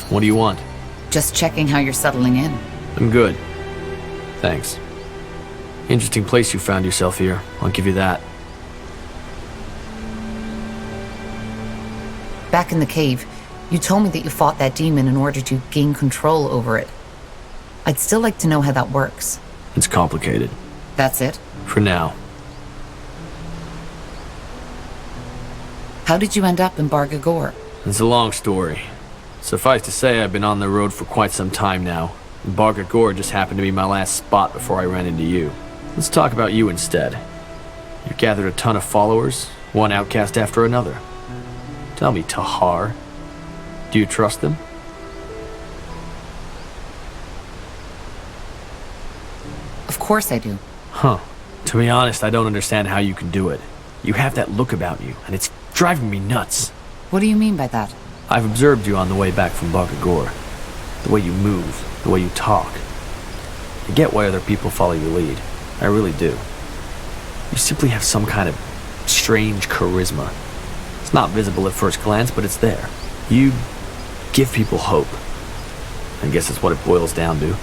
What do you want? Just checking how you're settling in. I'm good. Thanks. Interesting place you found yourself here, I'll give you that. Back in the cave, you told me that you fought that demon in order to gain control over it. I'd still like to know how that works. It's complicated. That's it? For now. How did you end up in Bargagor? It's a long story. Suffice to say, I've been on the road for quite some time now. And Bargagor just happened to be my last spot before I ran into you. Let's talk about you instead. You've gathered a ton of followers, one outcast after another. Tell me, Tahar, do you trust them? Of course I do. Huh. To be honest, I don't understand how you can do it. You have that look about you, and it's driving me nuts. What do you mean by that? I've observed you on the way back from Bargagor. The way you move, the way you talk. I get why other people follow your lead. I really do. You simply have some kind of strange charisma. It's not visible at first glance, but it's there. You give people hope. I guess that's what it boils down to.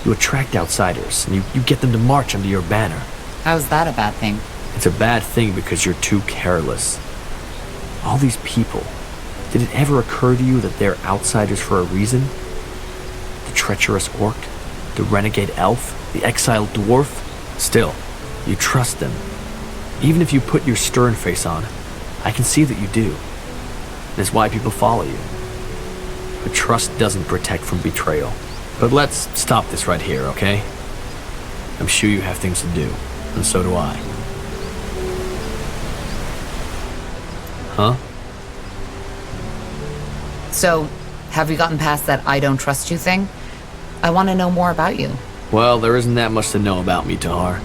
You attract outsiders, and you get them to march under your banner. How's that a bad thing? It's a bad thing because you're too careless. All these people, did it ever occur to you that they're outsiders for a reason? The treacherous orc, the renegade elf, the exiled dwarf? Still, you trust them. Even if you put your stern face on, I can see that you do. That's why people follow you. But trust doesn't protect from betrayal. But let's stop this right here, okay? I'm sure you have things to do, and so do I. Huh? So, have you gotten past that I don't trust you thing? I want to know more about you. Well, there isn't that much to know about me, Tahar.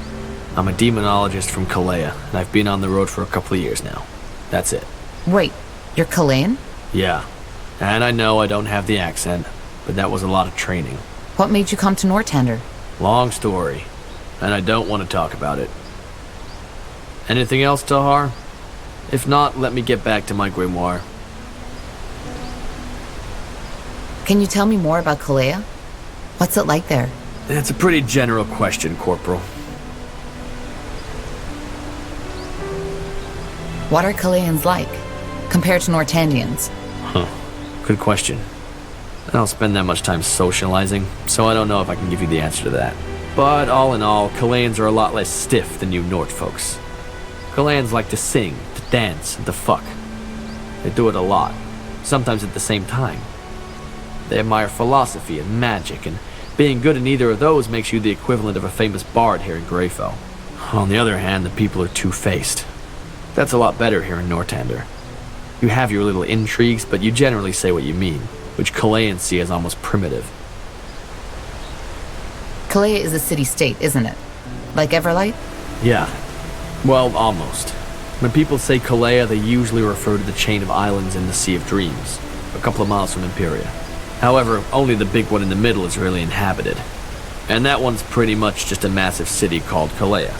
I'm a demonologist from Kalea, and I've been on the road for a couple of years now. That's it. Wait, you're Kalayan? Yeah. And I know I don't have the accent, but that was a lot of training. What made you come to Northander? Long story, and I don't want to talk about it. Anything else, Tahar? If not, let me get back to my grimoire. Can you tell me more about Kalea? What's it like there? It's a pretty general question, Corporal. What are Kalayans like, compared to Nortandians? Huh. Good question. I don't spend that much time socializing, so I don't know if I can give you the answer to that. But all in all, Kalayans are a lot less stiff than you Nort folks. Kalayans like to sing, to dance, and to fuck. They do it a lot, sometimes at the same time. They admire philosophy and magic, and being good in either of those makes you the equivalent of a famous bard here in Greyfell. On the other hand, the people are two-faced. That's a lot better here in Northander. You have your little intrigues, but you generally say what you mean, which Kalayans see as almost primitive. Kalea is a city-state, isn't it? Like Everlight? Yeah. Well, almost. When people say Kalea, they usually refer to the chain of islands in the Sea of Dreams, a couple of miles from Imperia. However, only the big one in the middle is really inhabited. And that one's pretty much just a massive city called Kalea.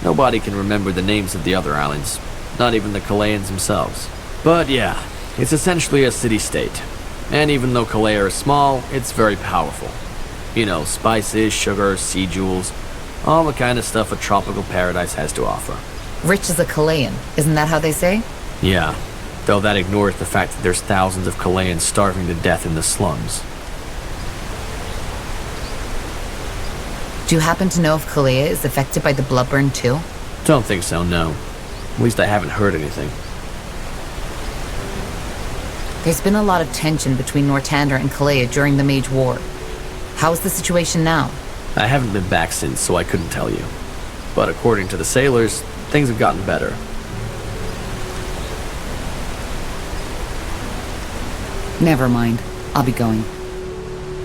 Nobody can remember the names of the other islands, not even the Kalayans themselves. But yeah, it's essentially a city-state. And even though Kalea is small, it's very powerful. You know, spices, sugar, sea jewels, all the kind of stuff a tropical paradise has to offer. Rich as a Kalayan, isn't that how they say? Yeah, though that ignores the fact that there's thousands of Kalayans starving to death in the slums. Do you happen to know if Kalea is affected by the Bloodburn too? Don't think so, no. At least I haven't heard anything. There's been a lot of tension between Northander and Kalea during the Mage War. How's the situation now? I haven't been back since, so I couldn't tell you. But according to the sailors, things have gotten better. Never mind. I'll be going.